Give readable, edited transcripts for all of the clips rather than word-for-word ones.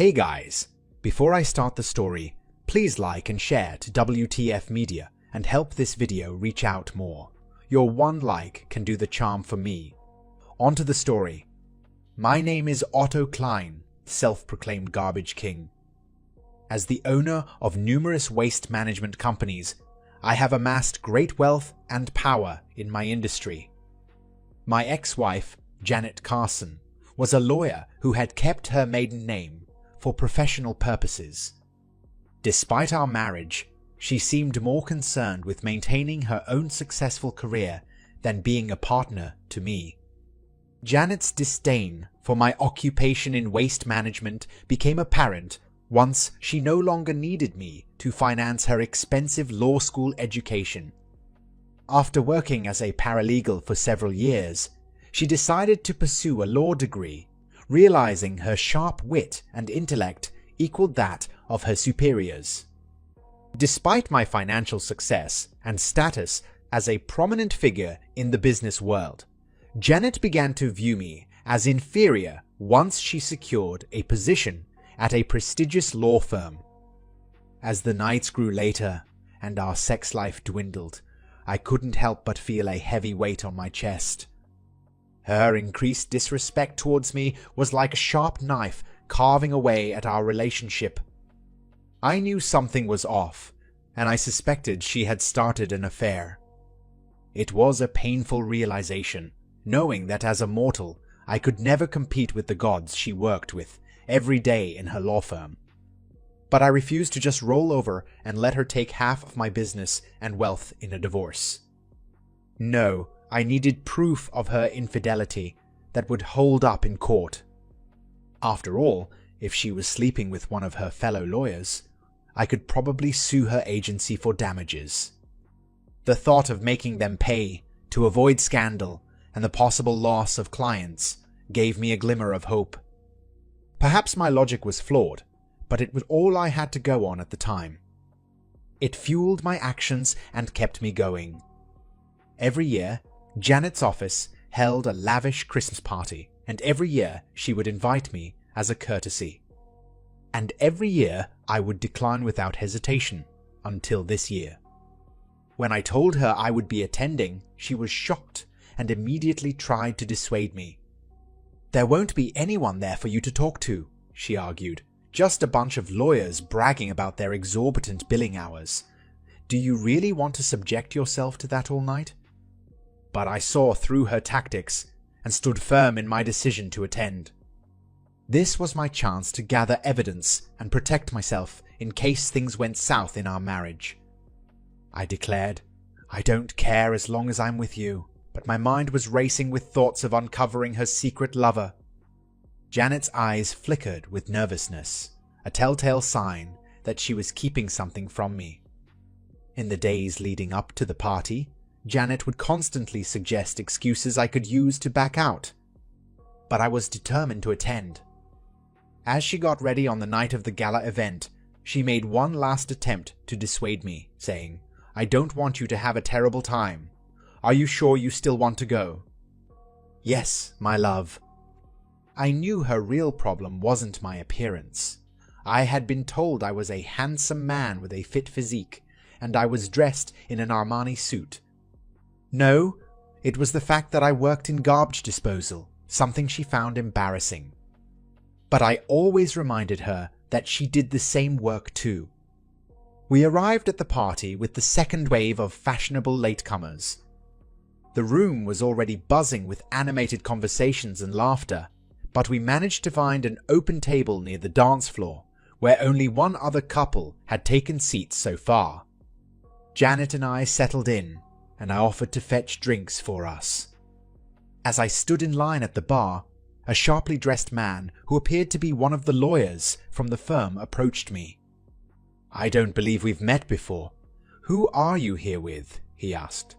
Hey guys, before I start the story, please like and share to WTF Media and help this video reach out more. Your one like can do the charm for me. On to the story. My name is Otto Klein, self-proclaimed garbage king. As the owner of numerous waste management companies, I have amassed great wealth and power in my industry. My ex-wife, Janet Carson, was a lawyer who had kept her maiden name for professional purposes. Despite our marriage, she seemed more concerned with maintaining her own successful career than being a partner to me. Janet's disdain for my occupation in waste management became apparent once she no longer needed me to finance her expensive law school education. After working as a paralegal for several years, she decided to pursue a law degree, realizing her sharp wit and intellect equaled that of her superiors. Despite my financial success and status as a prominent figure in the business world, Janet began to view me as inferior once she secured a position at a prestigious law firm. As the nights grew later and our sex life dwindled, I couldn't help but feel a heavy weight on my chest. Her increased disrespect towards me was like a sharp knife carving away at our relationship. I knew something was off, and I suspected she had started an affair. It was a painful realization, knowing that as a mortal, I could never compete with the gods she worked with every day in her law firm. But I refused to just roll over and let her take half of my business and wealth in a divorce. No, I needed proof of her infidelity that would hold up in court. After all, if she was sleeping with one of her fellow lawyers, I could probably sue her agency for damages. The thought of making them pay to avoid scandal and the possible loss of clients gave me a glimmer of hope. Perhaps my logic was flawed, but it was all I had to go on at the time. It fueled my actions and kept me going. Every year, Janet's office held a lavish Christmas party, and every year she would invite me as a courtesy. And every year I would decline without hesitation, until this year. When I told her I would be attending, she was shocked and immediately tried to dissuade me. "There won't be anyone there for you to talk to," she argued. "Just a bunch of lawyers bragging about their exorbitant billing hours. Do you really want to subject yourself to that all night?" But I saw through her tactics and stood firm in my decision to attend. This was my chance to gather evidence and protect myself in case things went south in our marriage. I declared, "I don't care as long as I'm with you," but my mind was racing with thoughts of uncovering her secret lover. Janet's eyes flickered with nervousness, a telltale sign that she was keeping something from me. In the days leading up to the party, Janet would constantly suggest excuses I could use to back out. But I was determined to attend. As she got ready on the night of the gala event, she made one last attempt to dissuade me, saying, "I don't want you to have a terrible time. Are you sure you still want to go?" "Yes, my love." I knew her real problem wasn't my appearance. I had been told I was a handsome man with a fit physique, and I was dressed in an Armani suit. No, it was the fact that I worked in garbage disposal, something she found embarrassing. But I always reminded her that she did the same work too. We arrived at the party with the second wave of fashionable latecomers. The room was already buzzing with animated conversations and laughter, but we managed to find an open table near the dance floor, where only one other couple had taken seats so far. Janet and I settled in, and I offered to fetch drinks for us. As I stood in line at the bar, a sharply dressed man who appeared to be one of the lawyers from the firm approached me. "I don't believe we've met before. Who are you here with?" he asked.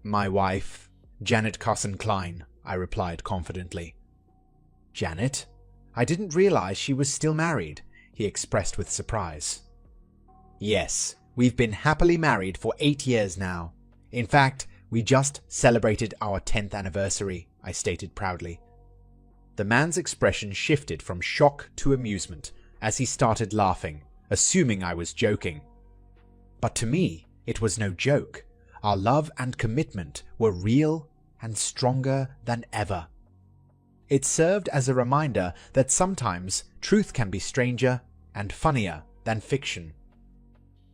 "My wife, Janet Carson Klein," I replied confidently. "Janet? I didn't realize she was still married," he expressed with surprise. "Yes, we've been happily married for 8 years now. In fact, we just celebrated our 10th anniversary," I stated proudly. The man's expression shifted from shock to amusement as he started laughing, assuming I was joking. But to me, it was no joke. Our love and commitment were real and stronger than ever. It served as a reminder that sometimes truth can be stranger and funnier than fiction.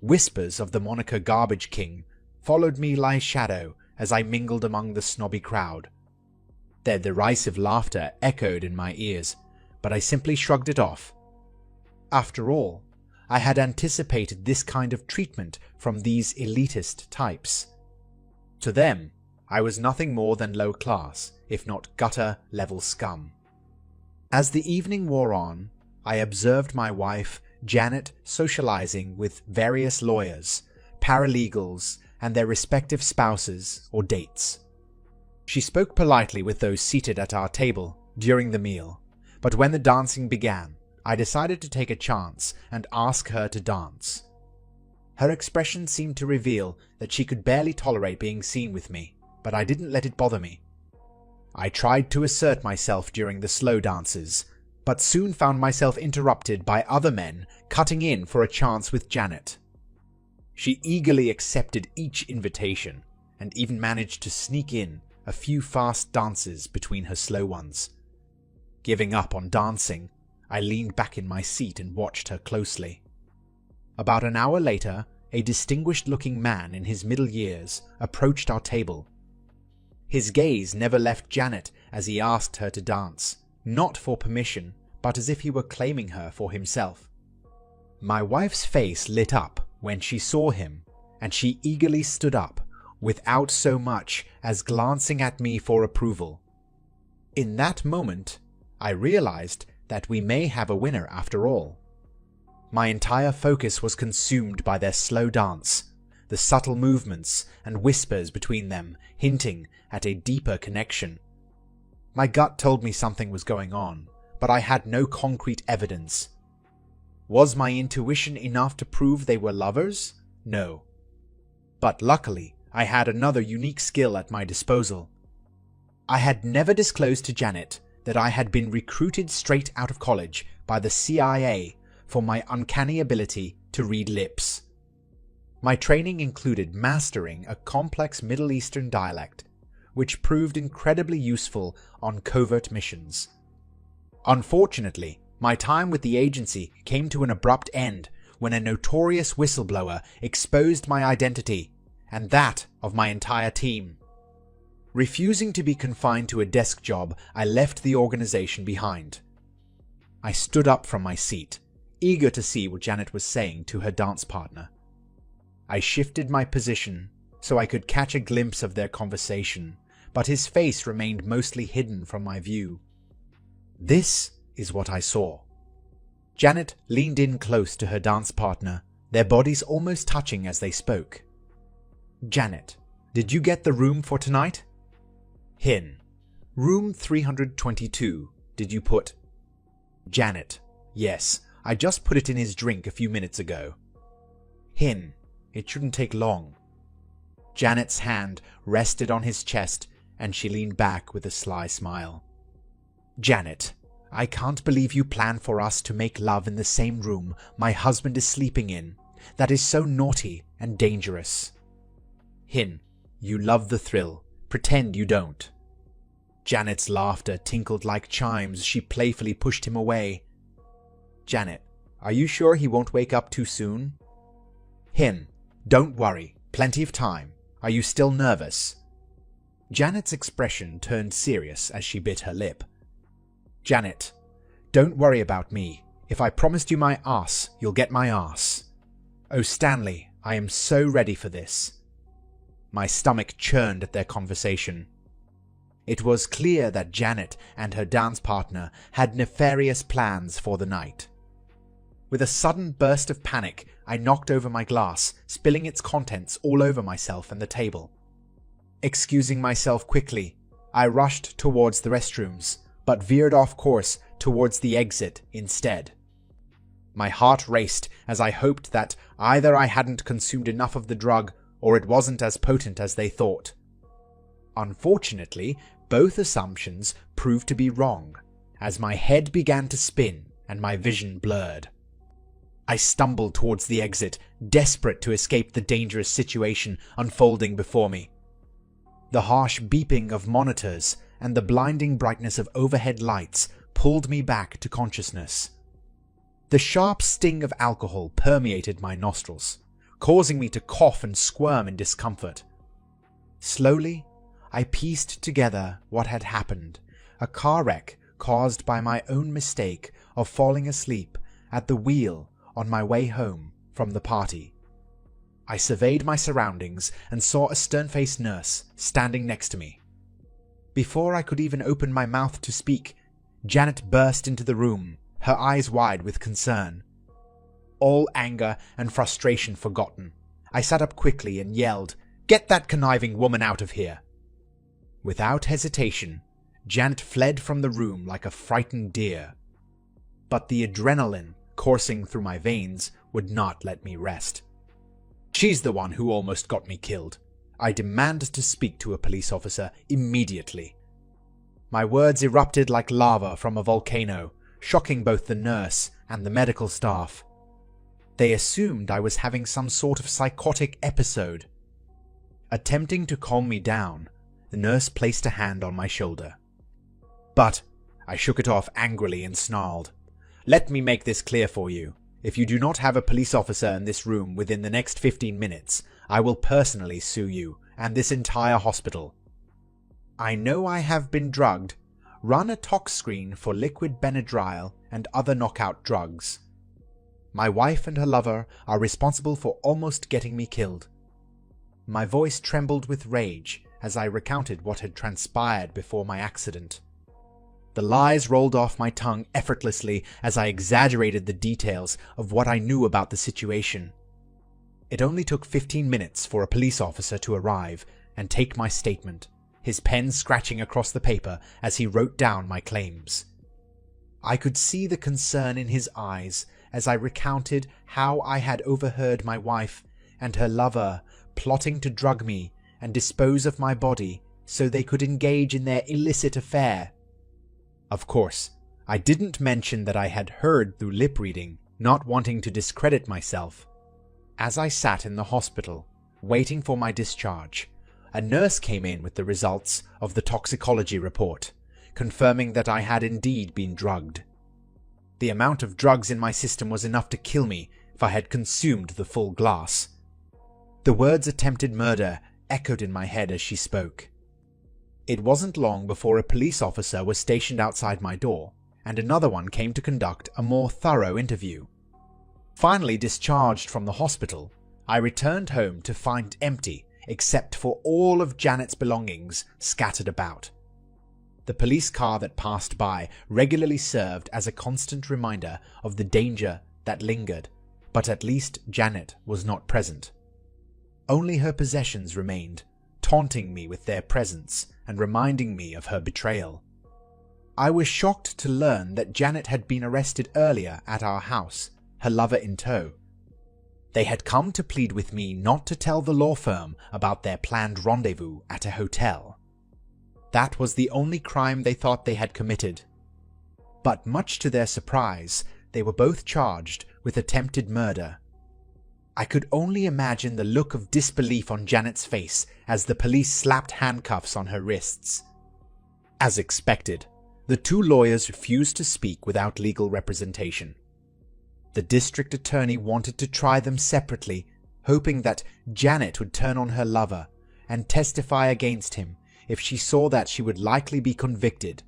Whispers of the moniker Garbage King followed me like shadow as I mingled among the snobby crowd. Their derisive laughter echoed in my ears, but I simply shrugged it off. After all, I had anticipated this kind of treatment from these elitist types. To them, I was nothing more than low class, if not gutter-level scum. As the evening wore on, I observed my wife, Janet, socializing with various lawyers, paralegals, and their respective spouses or dates. She spoke politely with those seated at our table during the meal, but when the dancing began, I decided to take a chance and ask her to dance. Her expression seemed to reveal that she could barely tolerate being seen with me, but I didn't let it bother me. I tried to assert myself during the slow dances, but soon found myself interrupted by other men cutting in for a chance with Janet. She eagerly accepted each invitation and even managed to sneak in a few fast dances between her slow ones. Giving up on dancing, I leaned back in my seat and watched her closely. About an hour later, a distinguished-looking man in his middle years approached our table. His gaze never left Janet as he asked her to dance, not for permission, but as if he were claiming her for himself. My wife's face lit up when she saw him, and she eagerly stood up, without so much as glancing at me for approval. In that moment, I realized that we may have a winner after all. My entire focus was consumed by their slow dance, the subtle movements and whispers between them hinting at a deeper connection. My gut told me something was going on, but I had no concrete evidence. Was my intuition enough to prove they were lovers? No. But luckily, I had another unique skill at my disposal. I had never disclosed to Janet that I had been recruited straight out of college by the CIA for my uncanny ability to read lips. My training included mastering a complex Middle Eastern dialect, which proved incredibly useful on covert missions. Unfortunately, my time with the agency came to an abrupt end when a notorious whistleblower exposed my identity and that of my entire team. Refusing to be confined to a desk job, I left the organization behind. I stood up from my seat, eager to see what Janet was saying to her dance partner. I shifted my position so I could catch a glimpse of their conversation, but his face remained mostly hidden from my view. This is what I saw. Janet leaned in close to her dance partner, their bodies almost touching as they spoke. Janet, did you get the room for tonight? Hin, room 322, did you put? Janet, yes, I just put it in his drink a few minutes ago. Hin, it shouldn't take long. Janet's hand rested on his chest and she leaned back with a sly smile. Janet, I can't believe you plan for us to make love in the same room my husband is sleeping in. That is so naughty and dangerous. Hin, you love the thrill. Pretend you don't. Janet's laughter tinkled like chimes. She playfully pushed him away. Janet, are you sure he won't wake up too soon? Hin, don't worry. Plenty of time. Are you still nervous? Janet's expression turned serious as she bit her lip. Janet, don't worry about me. If I promised you my ass, you'll get my ass. Oh, Stanley, I am so ready for this. My stomach churned at their conversation. It was clear that Janet and her dance partner had nefarious plans for the night. With a sudden burst of panic, I knocked over my glass, spilling its contents all over myself and the table. Excusing myself quickly, I rushed towards the restrooms, but veered off course towards the exit instead. My heart raced as I hoped that either I hadn't consumed enough of the drug or it wasn't as potent as they thought. Unfortunately, both assumptions proved to be wrong, as my head began to spin and my vision blurred. I stumbled towards the exit, desperate to escape the dangerous situation unfolding before me. The harsh beeping of monitors and the blinding brightness of overhead lights pulled me back to consciousness. The sharp sting of alcohol permeated my nostrils, causing me to cough and squirm in discomfort. Slowly, I pieced together what had happened, a car wreck caused by my own mistake of falling asleep at the wheel on my way home from the party. I surveyed my surroundings and saw a stern-faced nurse standing next to me. Before I could even open my mouth to speak, Janet burst into the room, her eyes wide with concern. All anger and frustration forgotten, I sat up quickly and yelled, "Get that conniving woman out of here!" Without hesitation, Janet fled from the room like a frightened deer. But the adrenaline coursing through my veins would not let me rest. "She's the one who almost got me killed. I demand to speak to a police officer immediately." My words erupted like lava from a volcano, shocking both the nurse and the medical staff. They assumed I was having some sort of psychotic episode. Attempting to calm me down, the nurse placed a hand on my shoulder. But I shook it off angrily and snarled, "Let me make this clear for you. If you do not have a police officer in this room within the next 15 minutes, I will personally sue you and this entire hospital. I know I have been drugged. Run a tox screen for liquid Benadryl and other knockout drugs. My wife and her lover are responsible for almost getting me killed." My voice trembled with rage as I recounted what had transpired before my accident. The lies rolled off my tongue effortlessly as I exaggerated the details of what I knew about the situation. It only took 15 minutes for a police officer to arrive and take my statement, his pen scratching across the paper as he wrote down my claims. I could see the concern in his eyes as I recounted how I had overheard my wife and her lover plotting to drug me and dispose of my body so they could engage in their illicit affair. Of course, I didn't mention that I had heard through lip reading, not wanting to discredit myself. As I sat in the hospital, waiting for my discharge, a nurse came in with the results of the toxicology report, confirming that I had indeed been drugged. The amount of drugs in my system was enough to kill me if I had consumed the full glass. The words "attempted murder" echoed in my head as she spoke. It wasn't long before a police officer was stationed outside my door, and another one came to conduct a more thorough interview. Finally discharged from the hospital, I returned home to find it empty except for all of Janet's belongings scattered about. The police car that passed by regularly served as a constant reminder of the danger that lingered, but at least Janet was not present. Only her possessions remained, taunting me with their presence and reminding me of her betrayal. I was shocked to learn that Janet had been arrested earlier at our house, her lover in tow. They had come to plead with me not to tell the law firm about their planned rendezvous at a hotel. That was the only crime they thought they had committed. But much to their surprise, they were both charged with attempted murder. I could only imagine the look of disbelief on Janet's face as the police slapped handcuffs on her wrists. As expected, the two lawyers refused to speak without legal representation. The district attorney wanted to try them separately, hoping that Janet would turn on her lover and testify against him if she saw that she would likely be convicted.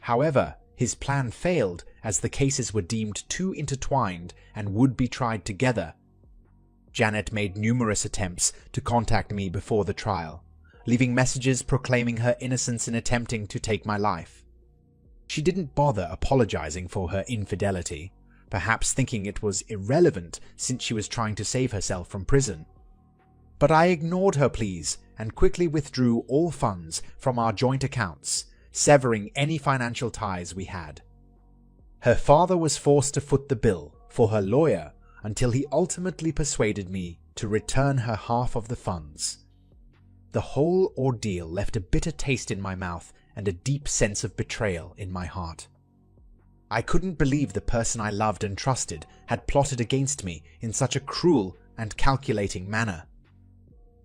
However, his plan failed as the cases were deemed too intertwined and would be tried together. Janet made numerous attempts to contact me before the trial, leaving messages proclaiming her innocence in attempting to take my life. She didn't bother apologizing for her infidelity, perhaps thinking it was irrelevant since she was trying to save herself from prison. But I ignored her pleas and quickly withdrew all funds from our joint accounts, severing any financial ties we had. Her father was forced to foot the bill for her lawyer until he ultimately persuaded me to return her half of the funds. The whole ordeal left a bitter taste in my mouth and a deep sense of betrayal in my heart. I couldn't believe the person I loved and trusted had plotted against me in such a cruel and calculating manner.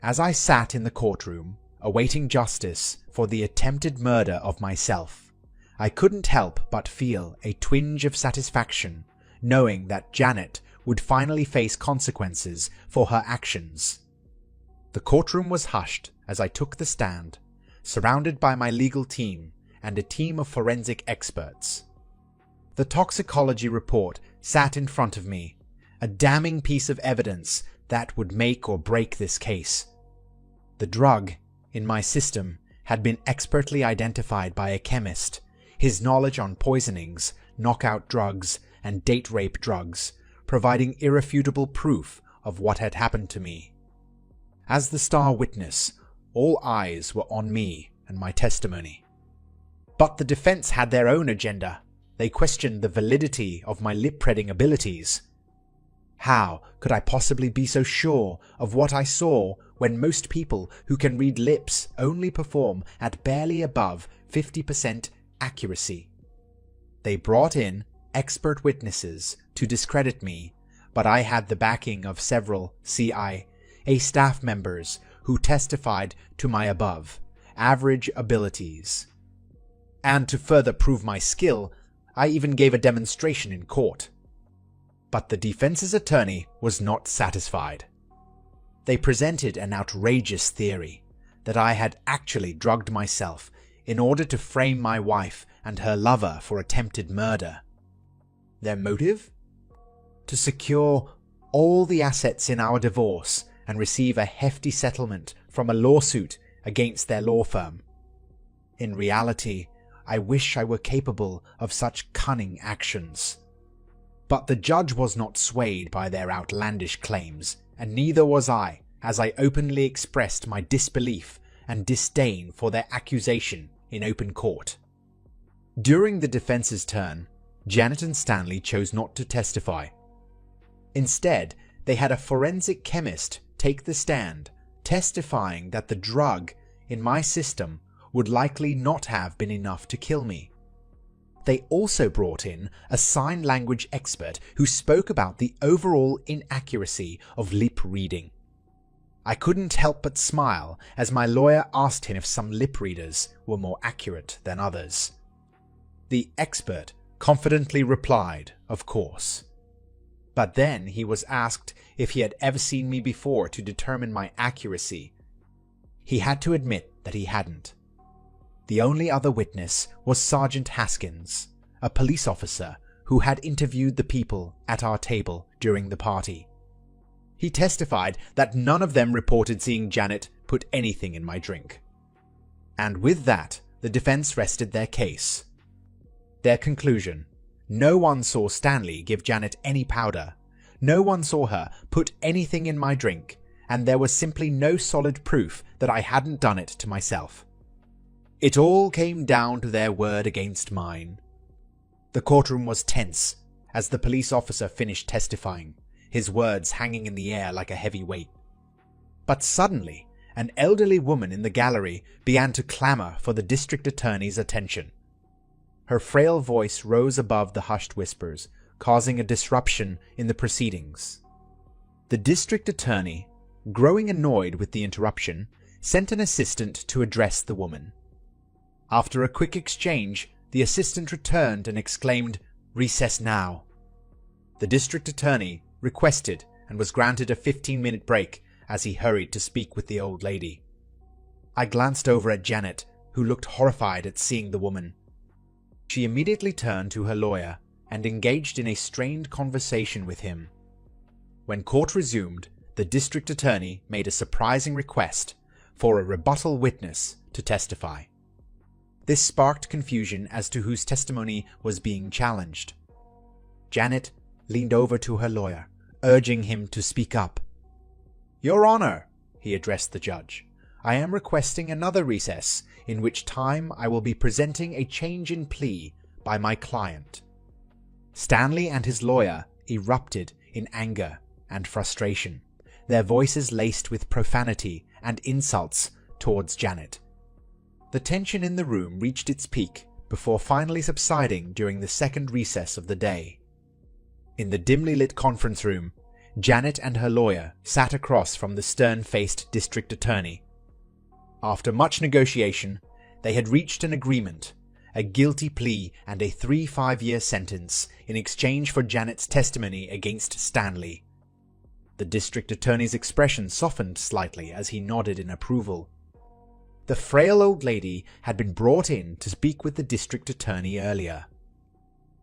As I sat in the courtroom, awaiting justice for the attempted murder of myself, I couldn't help but feel a twinge of satisfaction knowing that Janet would finally face consequences for her actions. The courtroom was hushed as I took the stand, surrounded by my legal team and a team of forensic experts. The toxicology report sat in front of me, a damning piece of evidence that would make or break this case. The drug in my system had been expertly identified by a chemist. His knowledge on poisonings, knockout drugs, and date rape drugs, providing irrefutable proof of what had happened to me. As the star witness, all eyes were on me and my testimony. But the defense had their own agenda. They questioned the validity of my lip-reading abilities. How could I possibly be so sure of what I saw when most people who can read lips only perform at barely above 50% accuracy? They brought in expert witnesses to discredit me, but I had the backing of several CIA staff members who testified to my above average abilities. And to further prove my skill, I even gave a demonstration in court. But the defense's attorney was not satisfied. They presented an outrageous theory that I had actually drugged myself in order to frame my wife and her lover for attempted murder. Their motive? To secure all the assets in our divorce and receive a hefty settlement from a lawsuit against their law firm. In reality, I wish I were capable of such cunning actions. But the judge was not swayed by their outlandish claims, and neither was I, as I openly expressed my disbelief and disdain for their accusation in open court. During the defense's turn, Janet and Stanley chose not to testify. Instead, they had a forensic chemist take the stand, testifying that the drug in my system would likely not have been enough to kill me. They also brought in a sign language expert who spoke about the overall inaccuracy of lip reading. I couldn't help but smile as my lawyer asked him if some lip readers were more accurate than others. The expert confidently replied, of course. But then he was asked if he had ever seen me before to determine my accuracy. He had to admit that he hadn't. The only other witness was Sergeant Haskins, a police officer who had interviewed the people at our table during the party. He testified that none of them reported seeing Janet put anything in my drink. And with that, the defense rested their case. Their conclusion: no one saw Stanley give Janet any powder, no one saw her put anything in my drink, and there was simply no solid proof that I hadn't done it to myself. It all came down to their word against mine. The courtroom was tense as the police officer finished testifying, his words hanging in the air like a heavy weight. But suddenly, an elderly woman in the gallery began to clamor for the district attorney's attention. Her frail voice rose above the hushed whispers, causing a disruption in the proceedings. The district attorney, growing annoyed with the interruption, sent an assistant to address the woman. After a quick exchange, the assistant returned and exclaimed, "Recess now." The district attorney requested and was granted a 15-minute break as he hurried to speak with the old lady. I glanced over at Janet, who looked horrified at seeing the woman. She immediately turned to her lawyer and engaged in a strained conversation with him. When court resumed, the district attorney made a surprising request for a rebuttal witness to testify. This sparked confusion as to whose testimony was being challenged. Janet leaned over to her lawyer, urging him to speak up. "Your Honor," he addressed the judge, "I am requesting another recess, in which time I will be presenting a change in plea by my client." Stanley and his lawyer erupted in anger and frustration, their voices laced with profanity and insults towards Janet. The tension in the room reached its peak before finally subsiding during the second recess of the day. In the dimly lit conference room, Janet and her lawyer sat across from the stern-faced district attorney. After much negotiation, they had reached an agreement, a guilty plea and a 3-5-year sentence in exchange for Janet's testimony against Stanley. The district attorney's expression softened slightly as he nodded in approval. The frail old lady had been brought in to speak with the district attorney earlier.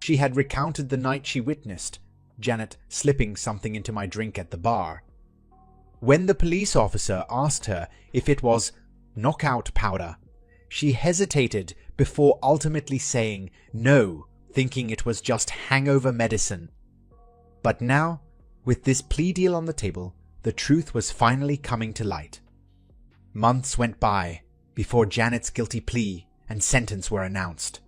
She had recounted the night she witnessed Janet slipping something into my drink at the bar. When the police officer asked her if it was knockout powder, she hesitated before ultimately saying no, thinking it was just hangover medicine. But now, with this plea deal on the table, the truth was finally coming to light. Months went by before Janet's guilty plea and sentence were announced.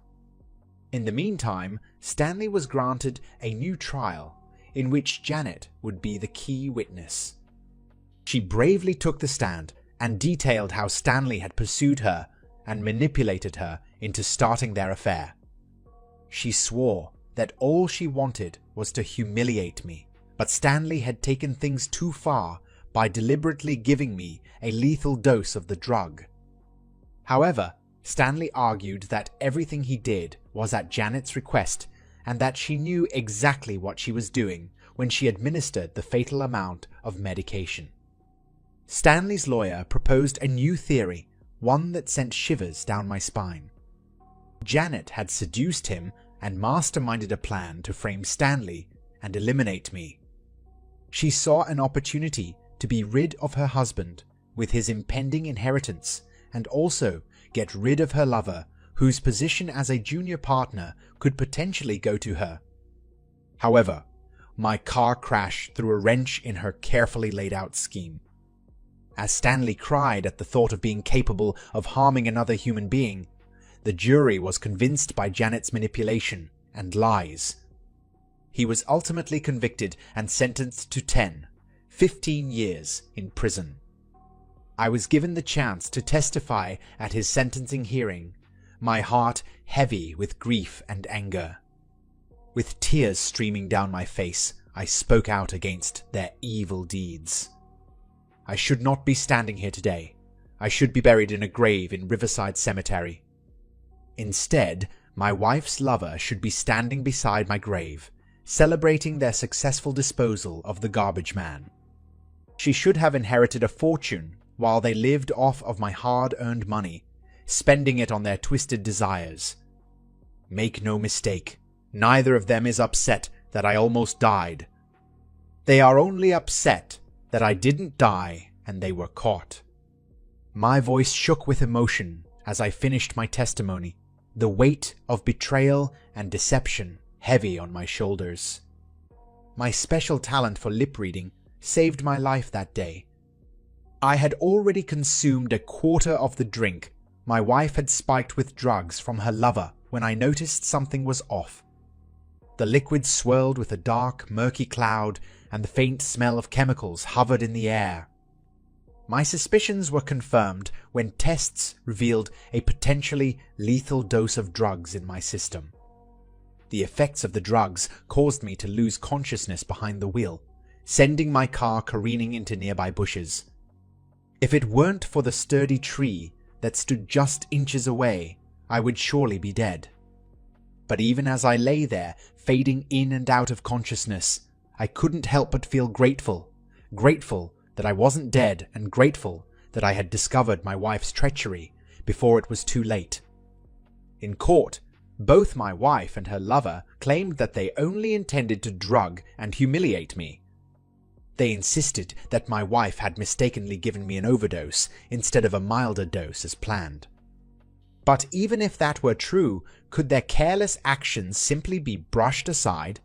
In the meantime, Stanley was granted a new trial in which Janet would be the key witness. She bravely took the stand and detailed how Stanley had pursued her and manipulated her into starting their affair. She swore that all she wanted was to humiliate me, but Stanley had taken things too far by deliberately giving me a lethal dose of the drug. However, Stanley argued that everything he did was at Janet's request and that she knew exactly what she was doing when she administered the fatal amount of medication. Stanley's lawyer proposed a new theory, one that sent shivers down my spine. Janet had seduced him and masterminded a plan to frame Stanley and eliminate me. She saw an opportunity to be rid of her husband with his impending inheritance and also get rid of her lover, whose position as a junior partner could potentially go to her. However, my car crash threw a wrench in her carefully laid out scheme. As Stanley cried at the thought of being capable of harming another human being, the jury was convinced by Janet's manipulation and lies. He was ultimately convicted and sentenced to 15 years in prison. I was given the chance to testify at his sentencing hearing, my heart heavy with grief and anger. With tears streaming down my face, I spoke out against their evil deeds. I should not be standing here today. I should be buried in a grave in Riverside Cemetery. Instead, my wife's lover should be standing beside my grave, celebrating their successful disposal of the garbage man. She should have inherited a fortune while they lived off of my hard-earned money, spending it on their twisted desires. Make no mistake, neither of them is upset that I almost died. They are only upset that I didn't die and they were caught. My voice shook with emotion as I finished my testimony, the weight of betrayal and deception heavy on my shoulders. My special talent for lip reading saved my life that day. I had already consumed a quarter of the drink my wife had spiked with drugs from her lover when I noticed something was off. The liquid swirled with a dark, murky cloud, and the faint smell of chemicals hovered in the air. My suspicions were confirmed when tests revealed a potentially lethal dose of drugs in my system. The effects of the drugs caused me to lose consciousness behind the wheel, sending my car careening into nearby bushes. If it weren't for the sturdy tree that stood just inches away, I would surely be dead. But even as I lay there, fading in and out of consciousness, I couldn't help but feel grateful that I wasn't dead and grateful that I had discovered my wife's treachery before it was too late. In court, both my wife and her lover claimed that they only intended to drug and humiliate me. They insisted that my wife had mistakenly given me an overdose instead of a milder dose as planned. But even if that were true, could their careless actions simply be brushed aside?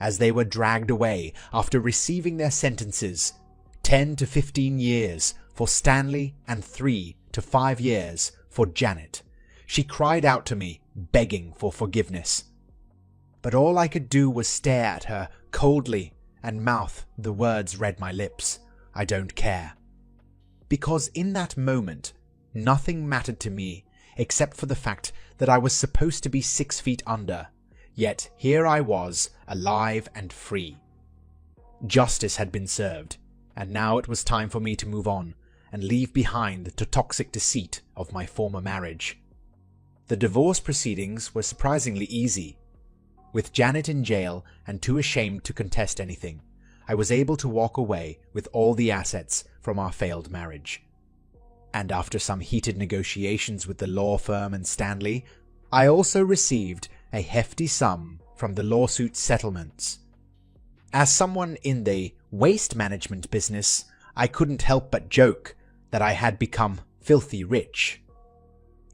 As they were dragged away after receiving their sentences, 10 to 15 years for Stanley and 3 to 5 years for Janet, she cried out to me, begging for forgiveness. But all I could do was stare at her coldly and mouth the words read my lips, "I don't care." Because in that moment, nothing mattered to me except for the fact that I was supposed to be 6 feet under, yet here I was, alive and free. Justice had been served, and now it was time for me to move on and leave behind the toxic deceit of my former marriage. The divorce proceedings were surprisingly easy. With Janet in jail and too ashamed to contest anything, I was able to walk away with all the assets from our failed marriage. And after some heated negotiations with the law firm and Stanley, I also received a hefty sum from the lawsuit settlements. As someone in the waste management business, I couldn't help but joke that I had become filthy rich.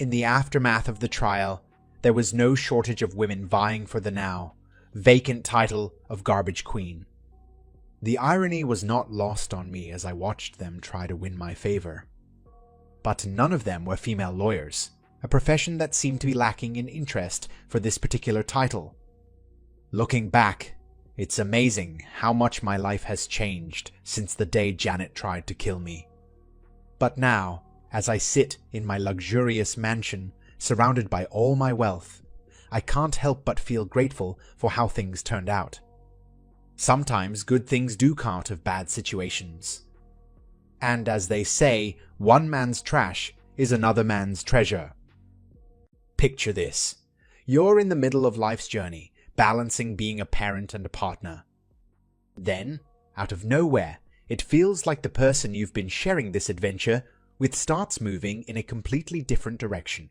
In the aftermath of the trial, there was no shortage of women vying for the now vacant title of Garbage Queen. The irony was not lost on me as I watched them try to win my favor. But none of them were female lawyers, a profession that seemed to be lacking in interest for this particular title. Looking back, it's amazing how much my life has changed since the day Janet tried to kill me. But now, as I sit in my luxurious mansion, surrounded by all my wealth, I can't help but feel grateful for how things turned out. Sometimes good things do come out of bad situations. And as they say, one man's trash is another man's treasure. Picture this. You're in the middle of life's journey, balancing being a parent and a partner. Then, out of nowhere, it feels like the person you've been sharing this adventure with starts moving in a completely different direction.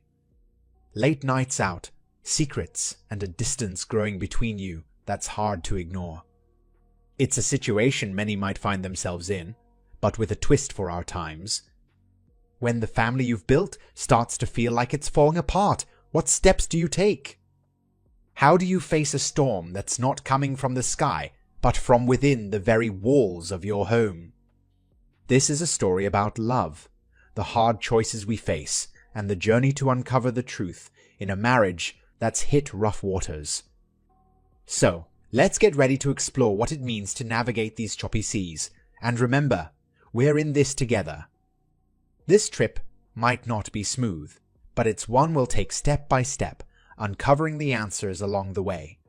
Late nights out, secrets, and a distance growing between you that's hard to ignore. It's a situation many might find themselves in, but with a twist for our times. When the family you've built starts to feel like it's falling apart, what steps do you take? How do you face a storm that's not coming from the sky, but from within the very walls of your home? This is a story about love, the hard choices we face, and the journey to uncover the truth in a marriage that's hit rough waters. So, let's get ready to explore what it means to navigate these choppy seas, and remember, we're in this together. This trip might not be smooth, but it's one we'll take step by step, uncovering the answers along the way.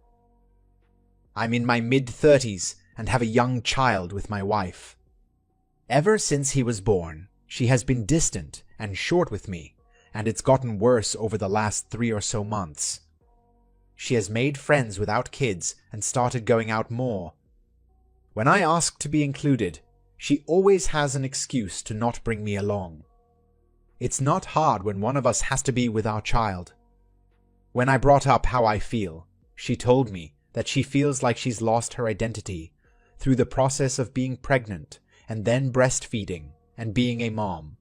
I'm in my mid-30s and have a young child with my wife. Ever since he was born, she has been distant and short with me, and it's gotten worse over the last 3 or so months. She has made friends without kids and started going out more. When I ask to be included, she always has an excuse to not bring me along. It's not hard when one of us has to be with our child. When I brought up how I feel, she told me that she feels like she's lost her identity through the process of being pregnant and then breastfeeding and being a mom.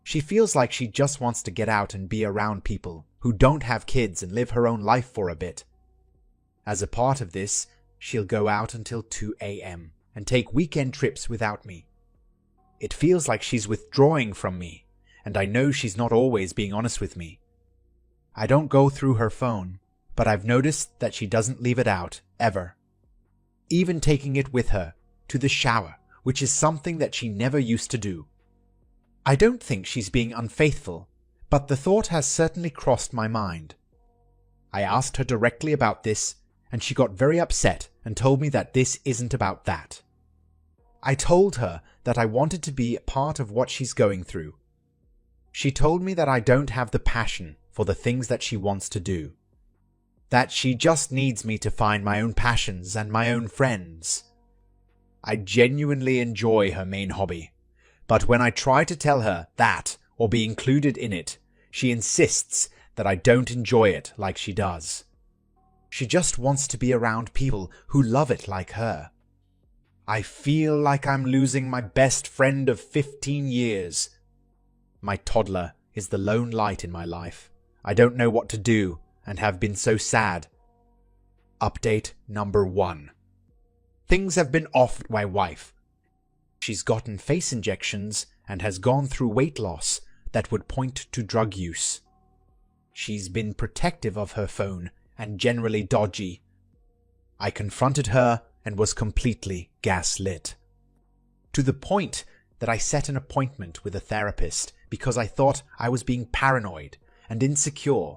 She feels like she just wants to get out and be around people who don't have kids and live her own life for a bit. As a part of this, she'll go out until 2 a.m. and take weekend trips without me. It feels like she's withdrawing from me, and I know she's not always being honest with me. I don't go through her phone, but I've noticed that she doesn't leave it out, ever. Even taking it with her to the shower, which is something that she never used to do. I don't think she's being unfaithful, but the thought has certainly crossed my mind. I asked her directly about this, and she got very upset and told me that this isn't about that. I told her that I wanted to be a part of what she's going through. She told me that I don't have the passion for the things that she wants to do. That she just needs me to find my own passions and my own friends. I genuinely enjoy her main hobby, but when I try to tell her that or be included in it, she insists that I don't enjoy it like she does. She just wants to be around people who love it like her. I feel like I'm losing my best friend of 15 years. My toddler is the lone light in my life. I don't know what to do and have been so sad. Update number 1. Things have been off with my wife. She's gotten face injections and has gone through weight loss that would point to drug use. She's been protective of her phone and generally dodgy. I confronted her and was completely gaslit. To the point that I set an appointment with a therapist because I thought I was being paranoid and insecure.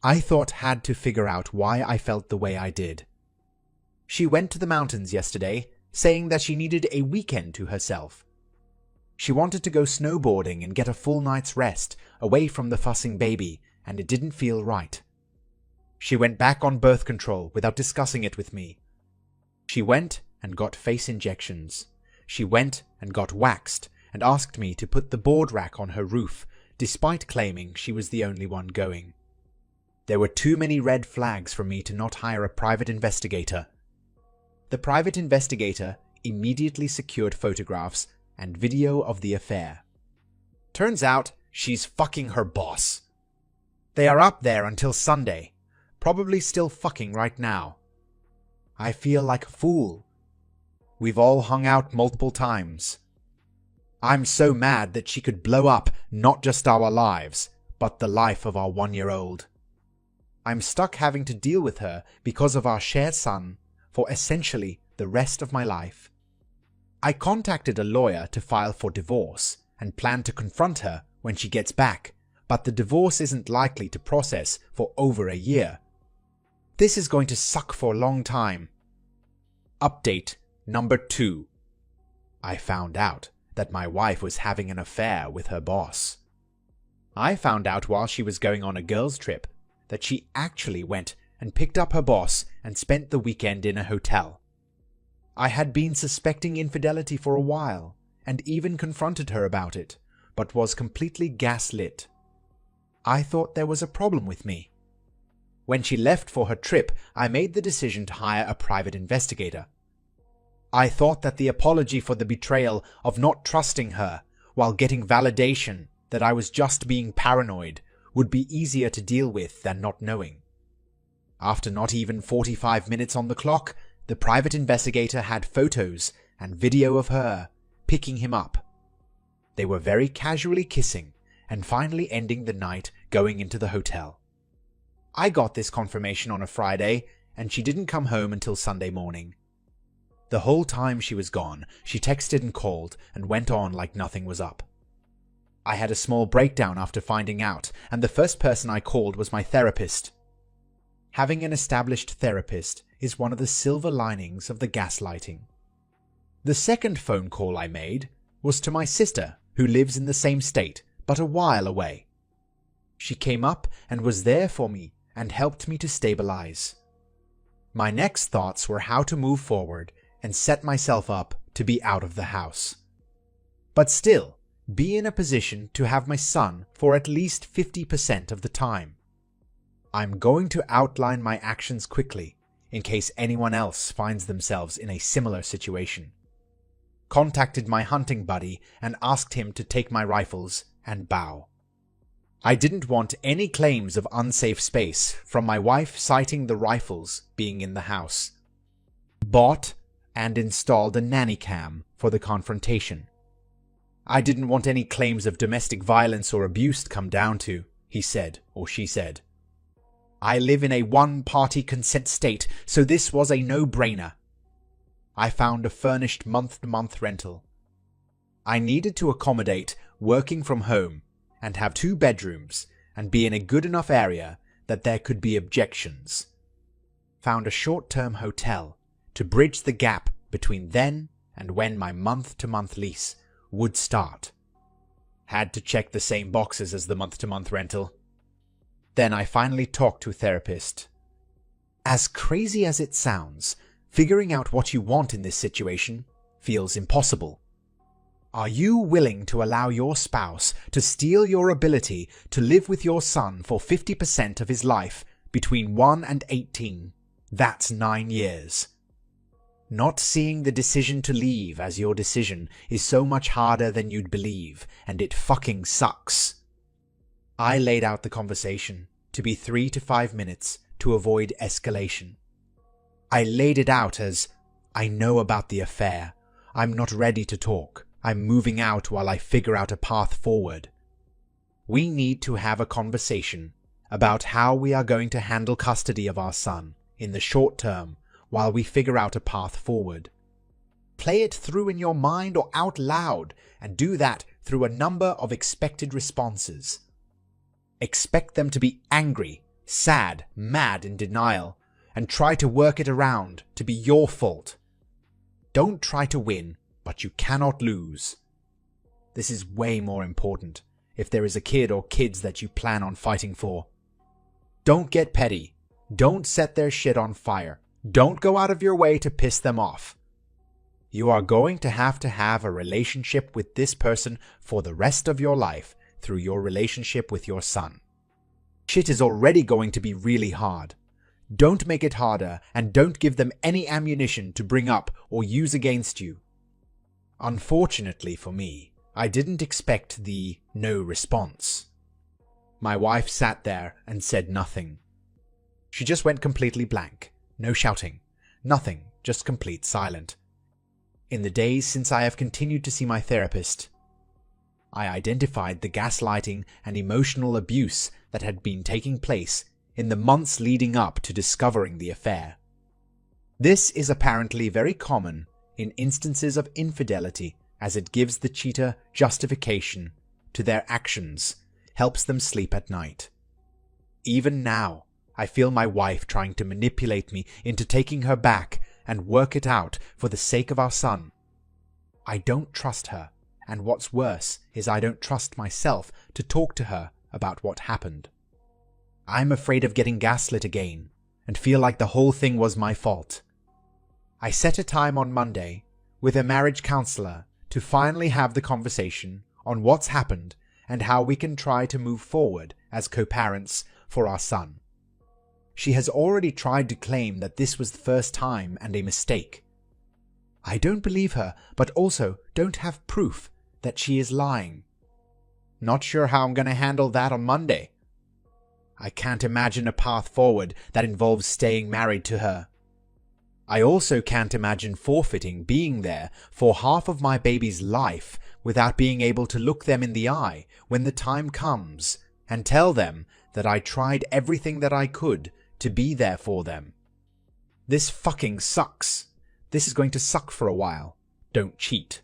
I had to figure out why I felt the way I did. She went to the mountains yesterday, saying that she needed a weekend to herself. She wanted to go snowboarding and get a full night's rest away from the fussing baby, and it didn't feel right. She went back on birth control without discussing it with me. She went and got face injections. She went and got waxed and asked me to put the board rack on her roof, despite claiming she was the only one going. There were too many red flags for me to not hire a private investigator. The private investigator immediately secured photographs and video of the affair. Turns out she's fucking her boss. They are up there until Sunday, probably still fucking right now. I feel like a fool. We've all hung out multiple times. I'm so mad that she could blow up not just our lives, but the life of our 1-year-old. I'm stuck having to deal with her because of our shared son for essentially the rest of my life. I contacted a lawyer to file for divorce and plan to confront her when she gets back, but the divorce isn't likely to process for over a year. This is going to suck for a long time. Update number 2. I found out that my wife was having an affair with her boss. I found out while she was going on a girls' trip that she actually went and picked up her boss and spent the weekend in a hotel. I had been suspecting infidelity for a while and even confronted her about it, but was completely gaslit. I thought there was a problem with me. When she left for her trip, I made the decision to hire a private investigator. I thought that the apology for the betrayal of not trusting her while getting validation that I was just being paranoid would be easier to deal with than not knowing. After not even 45 minutes on the clock, the private investigator had photos and video of her picking him up. They were very casually kissing and finally ending the night going into the hotel. I got this confirmation on a Friday, and she didn't come home until Sunday morning. The whole time she was gone, she texted and called and went on like nothing was up. I had a small breakdown after finding out, and the first person I called was my therapist. Having an established therapist is one of the silver linings of the gaslighting. The second phone call I made was to my sister, who lives in the same state, but a while away. She came up and was there for me and helped me to stabilize. My next thoughts were how to move forward and set myself up to be out of the house. But still, be in a position to have my son for at least 50% of the time. I'm going to outline my actions quickly in case anyone else finds themselves in a similar situation. Contacted my hunting buddy and asked him to take my rifles and bow. I didn't want any claims of unsafe space from my wife citing the rifles being in the house. Bought and installed a nanny cam for the confrontation. I didn't want any claims of domestic violence or abuse to come down to, he said or she said. I live in a one-party consent state, so this was a no-brainer. I found a furnished month-to-month rental. I needed to accommodate working from home and have 2 bedrooms and be in a good enough area that there could be objections. Found a short-term hotel to bridge the gap between then and when my month-to-month lease would start. Had to check the same boxes as the month-to-month rental. Then I finally talked to a therapist. As crazy as it sounds, figuring out what you want in this situation feels impossible. Are you willing to allow your spouse to steal your ability to live with your son for 50% of his life between 1 and 18? That's 9 years. Not seeing the decision to leave as your decision is so much harder than you'd believe, and it fucking sucks. I laid out the conversation to be 3 to 5 minutes to avoid escalation. I laid it out as, I know about the affair. I'm not ready to talk. I'm moving out while I figure out a path forward. We need to have a conversation about how we are going to handle custody of our son in the short term while we figure out a path forward. Play it through in your mind or out loud, and do that through a number of expected responses. Expect them to be angry, sad, mad, in denial, and try to work it around to be your fault. Don't try to win, but you cannot lose. This is way more important if there is a kid or kids that you plan on fighting for. Don't get petty. Don't set their shit on fire. Don't go out of your way to piss them off. You are going to have a relationship with this person for the rest of your life through your relationship with your son. Shit is already going to be really hard. Don't make it harder, and don't give them any ammunition to bring up or use against you. Unfortunately for me, I didn't expect the no response. My wife sat there and said nothing. She just went completely blank. No shouting. Nothing, just complete silence. In the days since I have continued to see my therapist, I identified the gaslighting and emotional abuse that had been taking place in the months leading up to discovering the affair. This is apparently very common in instances of infidelity, as it gives the cheater justification to their actions, helps them sleep at night. Even now, I feel my wife trying to manipulate me into taking her back and work it out for the sake of our son. I don't trust her, and what's worse is I don't trust myself to talk to her about what happened. I'm afraid of getting gaslit again and feel like the whole thing was my fault. I set a time on Monday with a marriage counselor to finally have the conversation on what's happened and how we can try to move forward as co-parents for our son. She has already tried to claim that this was the first time and a mistake. I don't believe her, but also don't have proof that she is lying. Not sure how I'm going to handle that on Monday. I can't imagine a path forward that involves staying married to her. I also can't imagine forfeiting being there for half of my baby's life without being able to look them in the eye when the time comes and tell them that I tried everything that I could to be there for them. This fucking sucks. This is going to suck for a while. Don't cheat.